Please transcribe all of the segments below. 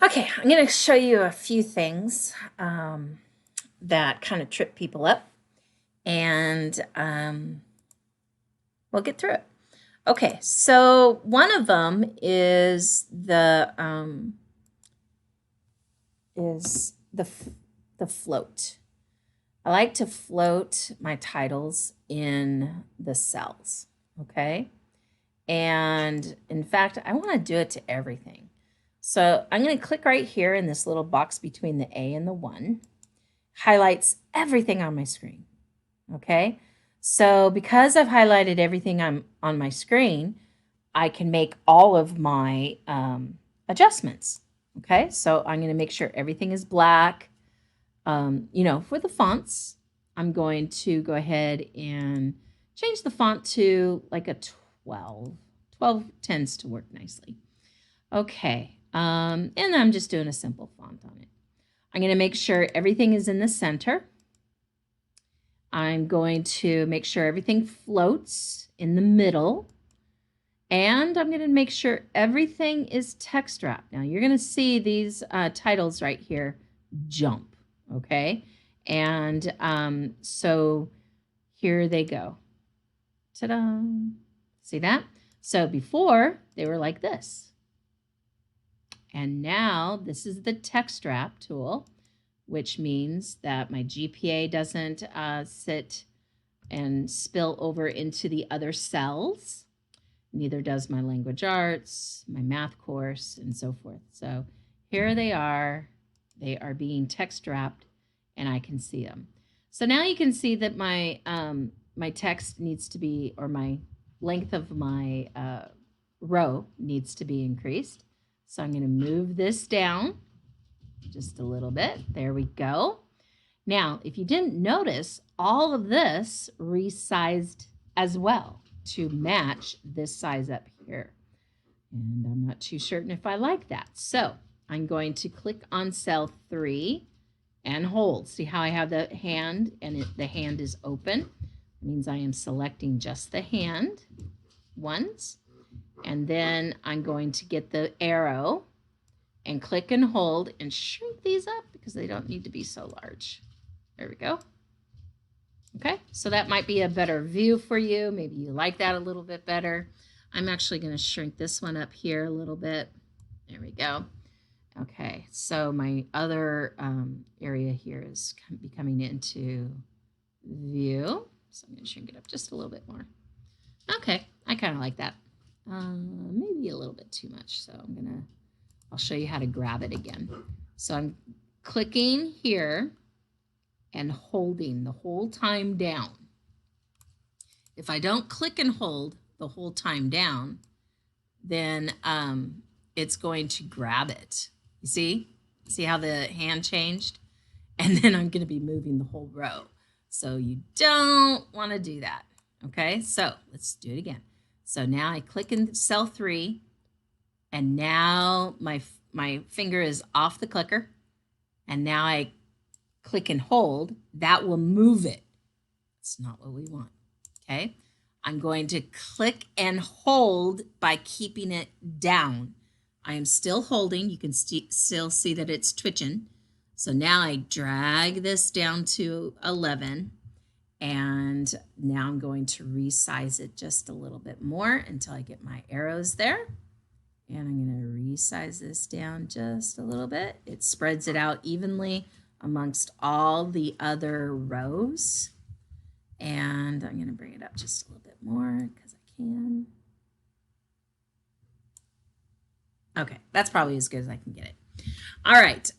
Okay, I'm going to show you a few things that kind of trip people up, and we'll get through it. Okay, so one of them is the float. I like to float my titles in the cells, okay? And in fact, I want to do it to everything. So I'm going to click right here in this little box between the A and the 1. Highlights everything on my screen. Okay. So because I've highlighted everything on my screen, I can make all of my adjustments. Okay. So I'm going to make sure everything is black. For the fonts, I'm going to go ahead and change the font to like a 12. 12 tends to work nicely. Okay. And I'm just doing a simple font on it. I'm going to make sure everything is in the center. I'm going to make sure everything floats in the middle. And I'm going to make sure everything is text wrapped. Now you're going to see these titles right here jump. Okay. And so here they go. Ta-da. See that? So before they were like this. And now this is the text wrap tool, which means that my G.P.A. doesn't sit and spill over into the other cells. Neither does my language arts, my math course, and so forth. So here they are. They are being text wrapped, and I can see them. So now you can see that my my text needs to be, or my length of my row needs to be increased. So I'm going to move this down just a little bit. There we go. Now, if you didn't notice, all of this resized as well to match this size up here. And I'm not too certain if I like that. So I'm going to click on cell 3 and hold. See how I have the hand and the hand is open? It means I am selecting just the hand once. And then I'm going to get the arrow and click and hold and shrink these up because they don't need to be so large. There we go. Okay, so that might be a better view for you. Maybe you like that a little bit better. I'm actually going to shrink this one up here a little bit. There we go. Okay, so my other area here is coming into view. So I'm going to shrink it up just a little bit more. Okay, I kind of like that. Maybe a little bit too much. So I'll show you how to grab it again. So I'm clicking here and holding the whole time down. If I don't click and hold the whole time down, then it's going to grab it. You see? See how the hand changed? And then I'm going to be moving the whole row. So you don't want to do that. Okay, so let's do it again. So now I click in cell 3, and now my finger is off the clicker, and now I click and hold. That will move it. It's not what we want. Okay, I'm going to click and hold by keeping it down. I am still holding. You can still see that it's twitching. So now I drag this down to 11. And now I'm going to resize it just a little bit more until I get my arrows there. And I'm going to resize this down just a little bit. It spreads it out evenly amongst all the other rows. And I'm going to bring it up just a little bit more because I can. Okay, that's probably as good as I can get it. All right,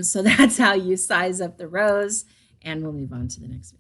so that's how you size up the rows, and we'll move on to the next video.